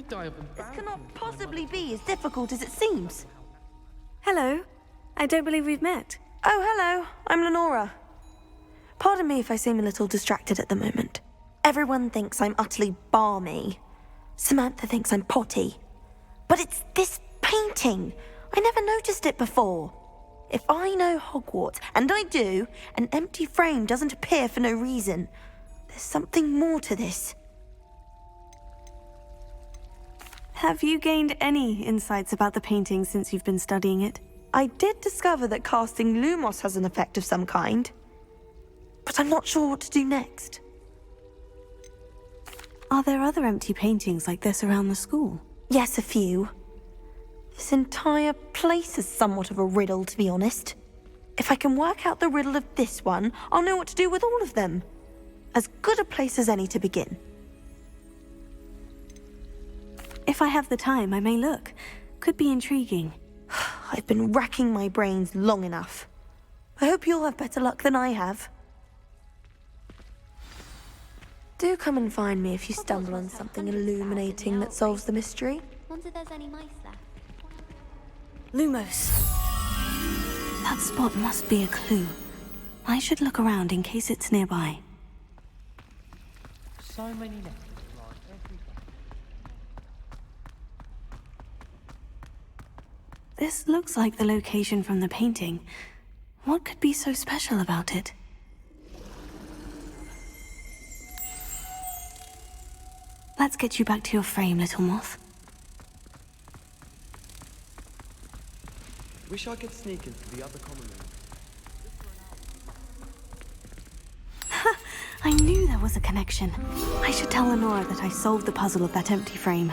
die of This embarrassment. cannot possibly be as difficult as it seems. Hello. I don't believe we've met. Oh, hello. I'm Lenora. Pardon me if I seem a little distracted at the moment. Everyone thinks I'm utterly balmy. Samantha thinks I'm potty. But it's this painting. I never noticed it before. If I know Hogwarts, and I do, an empty frame doesn't appear for no reason. There's something more to this. Have you gained any insights about the painting since you've been studying it? I did discover that casting Lumos has an effect of some kind. But I'm not sure what to do next. Are there other empty paintings like this around the school? Yes, a few. This entire place is somewhat of a riddle, to be honest. If I can work out the riddle of this one, I'll know what to do with all of them. As good a place as any to begin. If I have the time, I may look. Could be intriguing. I've been racking my brains long enough. I hope you'll have better luck than I have. Do come and find me if you stumble on something illuminating that solves the mystery. Wonder if there's any mice left. Lumos. That spot must be a clue. I should look around in case it's nearby. So many letters arrive every day. This looks like the location from the painting. What could be so special about it? Let's get you back to your frame, little moth. Wish I could sneak into the other common room. I knew there was a connection. I should tell Lenora that I solved the puzzle of that empty frame.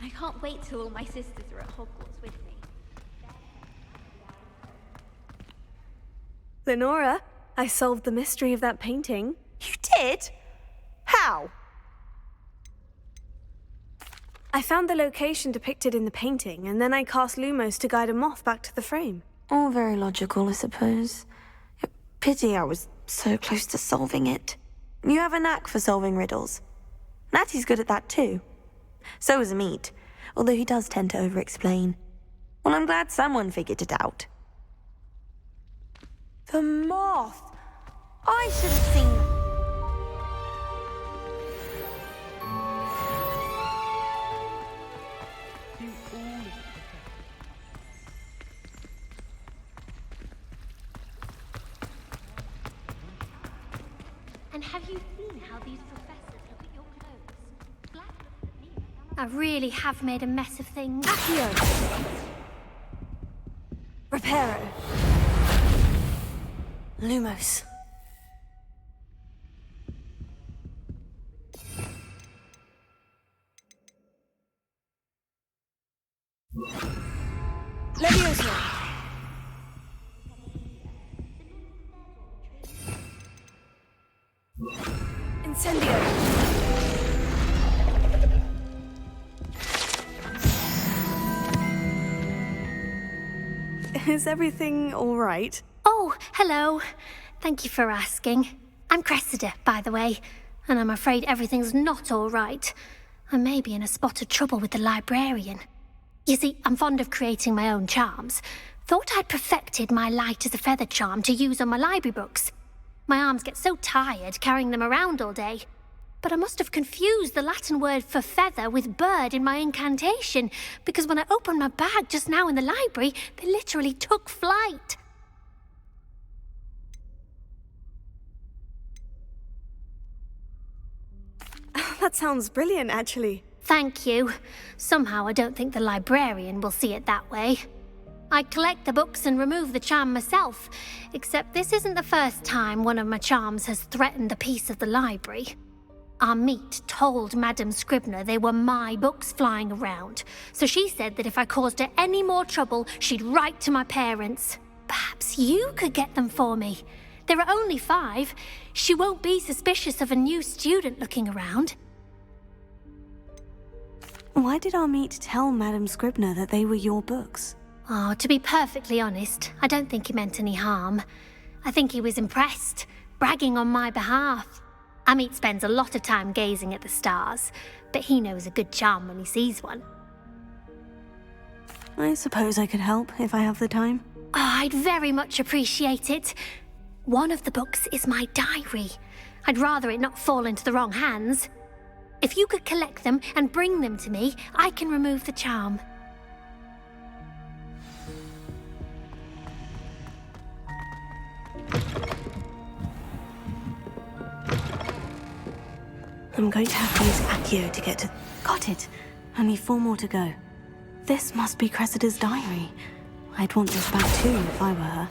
I can't wait till all my sisters are at Hogwarts with me. Lenora, I solved the mystery of that painting. You did? How? I found the location depicted in the painting, and then I cast Lumos to guide a moth back to the frame. All very logical, I suppose. Pity I was so close to solving it. You have a knack for solving riddles. Natty's good at that too. So is Amit, although he does tend to over-explain. Well, I'm glad someone figured it out. The moth! I should have seen... And have you seen how these professors look at your clothes? Black looks at me. I really have made a mess of things. Accio! Reparo! Lumos. Levioso! Incendio! Is everything all right? Oh, hello. Thank you for asking. I'm Cressida, by the way, and I'm afraid everything's not all right. I may be in a spot of trouble with the librarian. You see, I'm fond of creating my own charms. Thought I'd perfected my light as a feather charm to use on my library books. My arms get so tired carrying them around all day. But I must have confused the Latin word for feather with bird in my incantation, because when I opened my bag just now in the library, they literally took flight. That sounds brilliant, actually. Thank you. Somehow I don't think the librarian will see it that way. I collect the books and remove the charm myself, except this isn't the first time one of my charms has threatened the peace of the library. Amit told Madame Scribner they were my books flying around, so she said that if I caused her any more trouble, she'd write to my parents. Perhaps you could get them for me. There are only 5. She won't be suspicious of a new student looking around. Why did Amit tell Madame Scribner that they were your books? Oh, to be perfectly honest, I don't think he meant any harm. I think he was impressed. bragging on my behalf. Amit spends a lot of time gazing at the stars, but he knows a good charm when he sees one. I suppose I could help if I have the time. Oh, I'd very much appreciate it. One of the books is my diary. I'd rather it not fall into the wrong hands. If you could collect them and bring them to me, I can remove the charm. I'm going to have to use Accio to get to... Got it! Only 4 more to go. This must be Cressida's diary. I'd want this back too if I were her.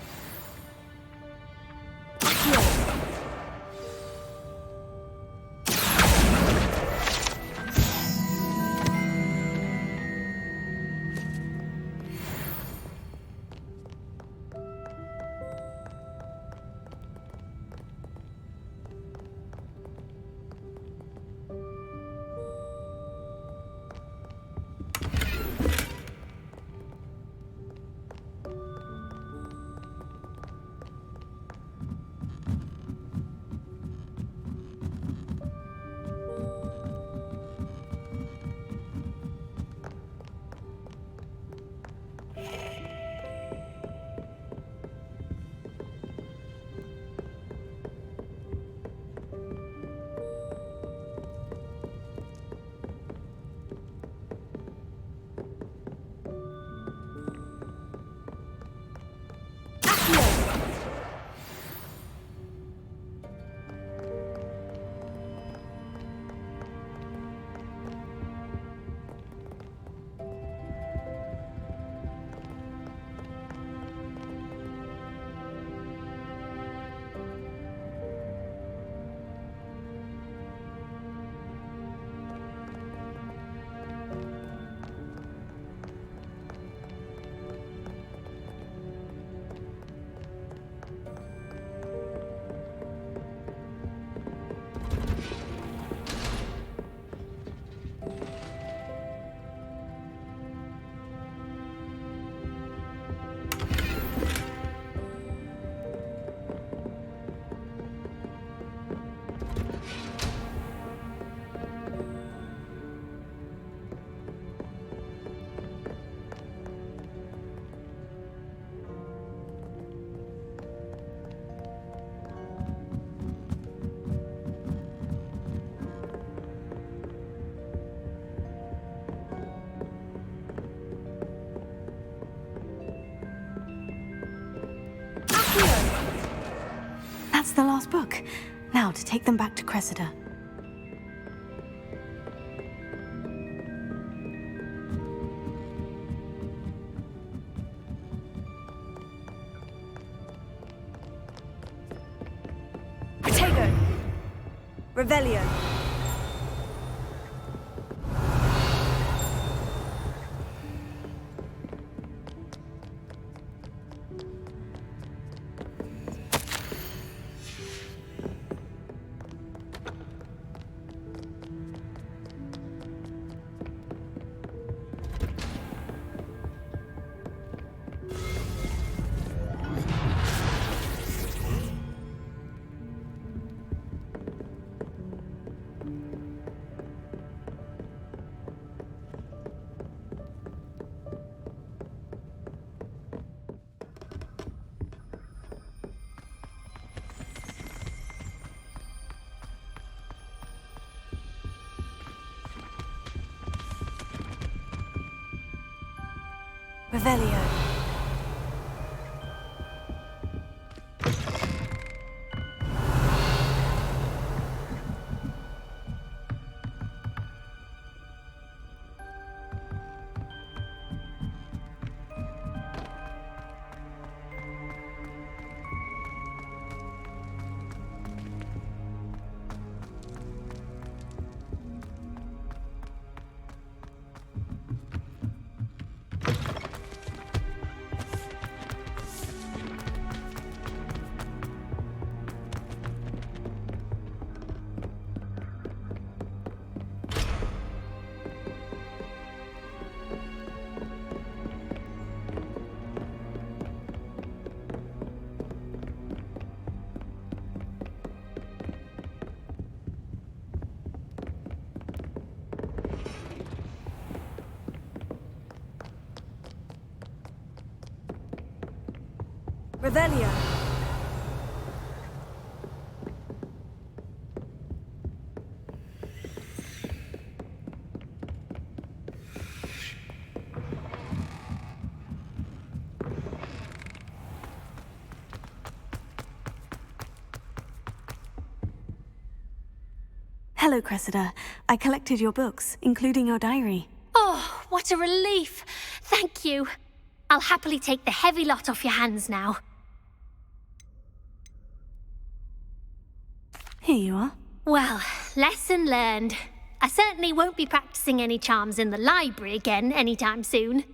That's the last book. Now to take them back to Cressida. Protego! Revelio! Revelio. Revelio. Hello, Cressida. I collected your books, including your diary. Oh, what a relief. Thank you. I'll happily take the heavy lot off your hands now. Here you are. Well, lesson learned. I certainly won't be practicing any charms in the library again anytime soon.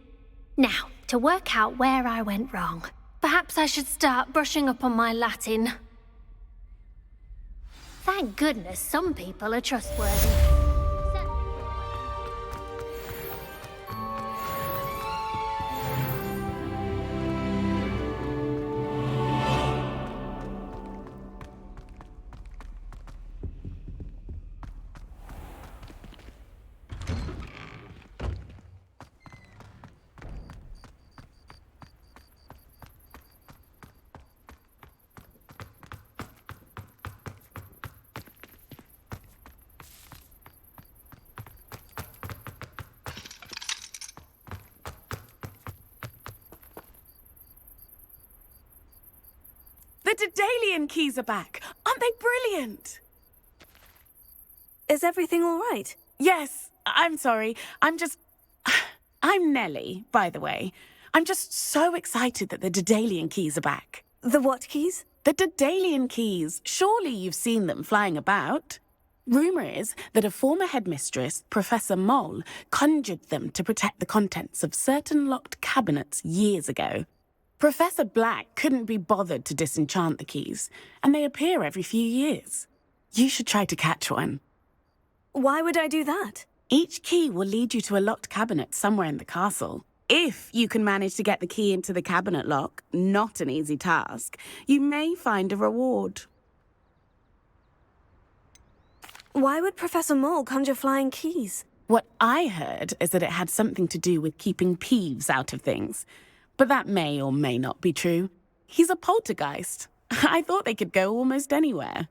Now, to work out where I went wrong. Perhaps I should start brushing up on my Latin. Thank goodness some people are trustworthy. The Daedalian keys are back. Aren't they brilliant? Is everything all right? Yes, I'm sorry. I'm Nellie, by the way. I'm just so excited that the Daedalian keys are back. The what keys? The Daedalian keys. Surely you've seen them flying about. Rumour is that a former headmistress, Professor Mole, conjured them to protect the contents of certain locked cabinets years ago. Professor Black couldn't be bothered to disenchant the keys, and they appear every few years. You should try to catch one. Why would I do that? Each key will lead you to a locked cabinet somewhere in the castle. If you can manage to get the key into the cabinet lock, not an easy task, you may find a reward. Why would Professor Mole conjure flying keys? What I heard is that it had something to do with keeping Peeves out of things. But that may or may not be true. He's a poltergeist. I thought they could go almost anywhere.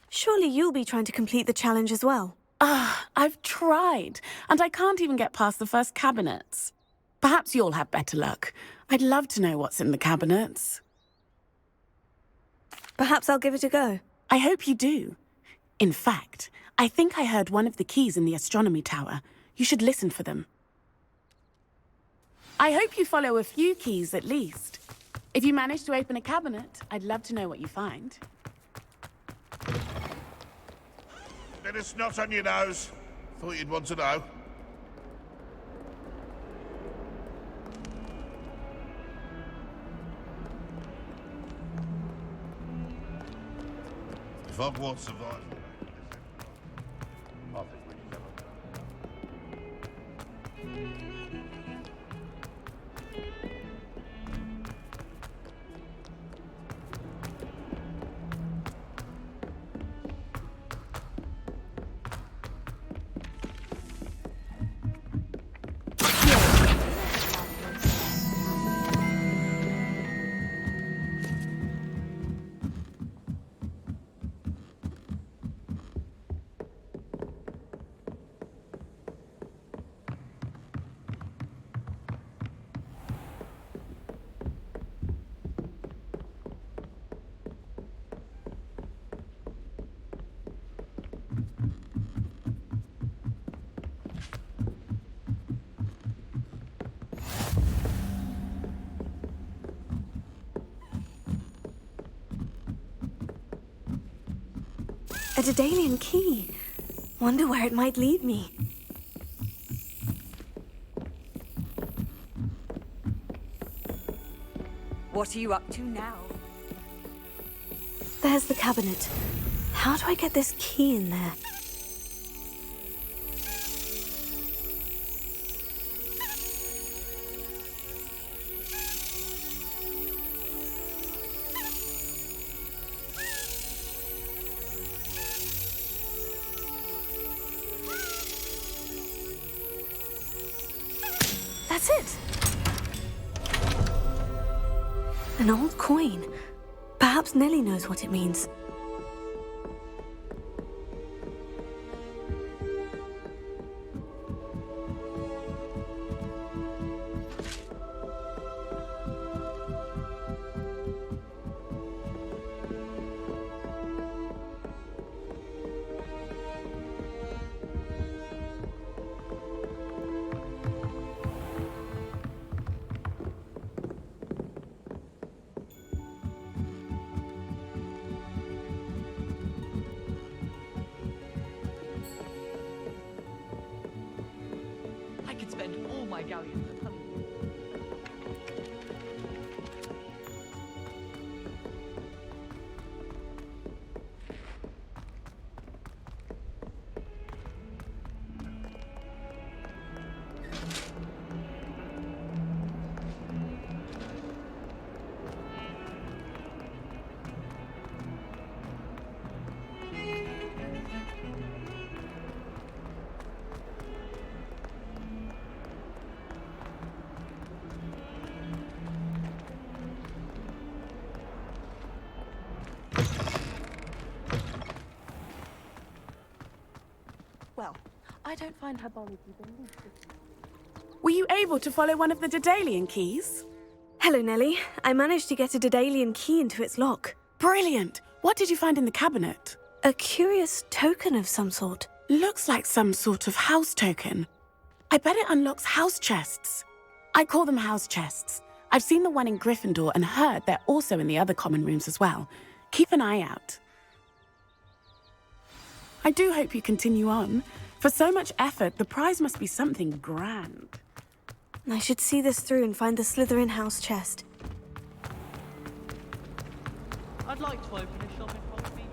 Surely you'll be trying to complete the challenge as well. I've tried, and I can't even get past the first cabinets. Perhaps you'll have better luck. I'd love to know what's in the cabinets. Perhaps I'll give it a go. I hope you do. In fact, I think I heard one of the keys in the astronomy tower. You should listen for them. I hope you follow a few keys at least. If you manage to open a cabinet, I'd love to know what you find. Bit of snot on your nose. Thought you'd want to know. If Hogwarts survives... I think we can A Daedalian key. Wonder where it might lead me. What are you up to now? There's the cabinet. How do I get this key in there? That's it. An old coin. Perhaps Nellie knows what it means. I could spend all my galleons at honeymoon. Well, I don't find herbology the least bit. Were you able to follow one of the Daedalian keys? Hello, Nellie. I managed to get a Daedalian key into its lock. Brilliant! What did you find in the cabinet? A curious token of some sort. Looks like some sort of house token. I bet it unlocks house chests. I call them house chests. I've seen the one in Gryffindor and heard they're also in the other common rooms as well. Keep an eye out. I do hope you continue on. For so much effort, the prize must be something grand. I should see this through and find the Slytherin house chest. I'd like to open a shop in Hogsmeade.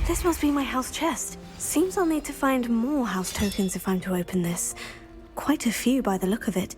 This must be my house chest. Seems I'll need to find more house tokens if I'm to open this. Quite a few by the look of it.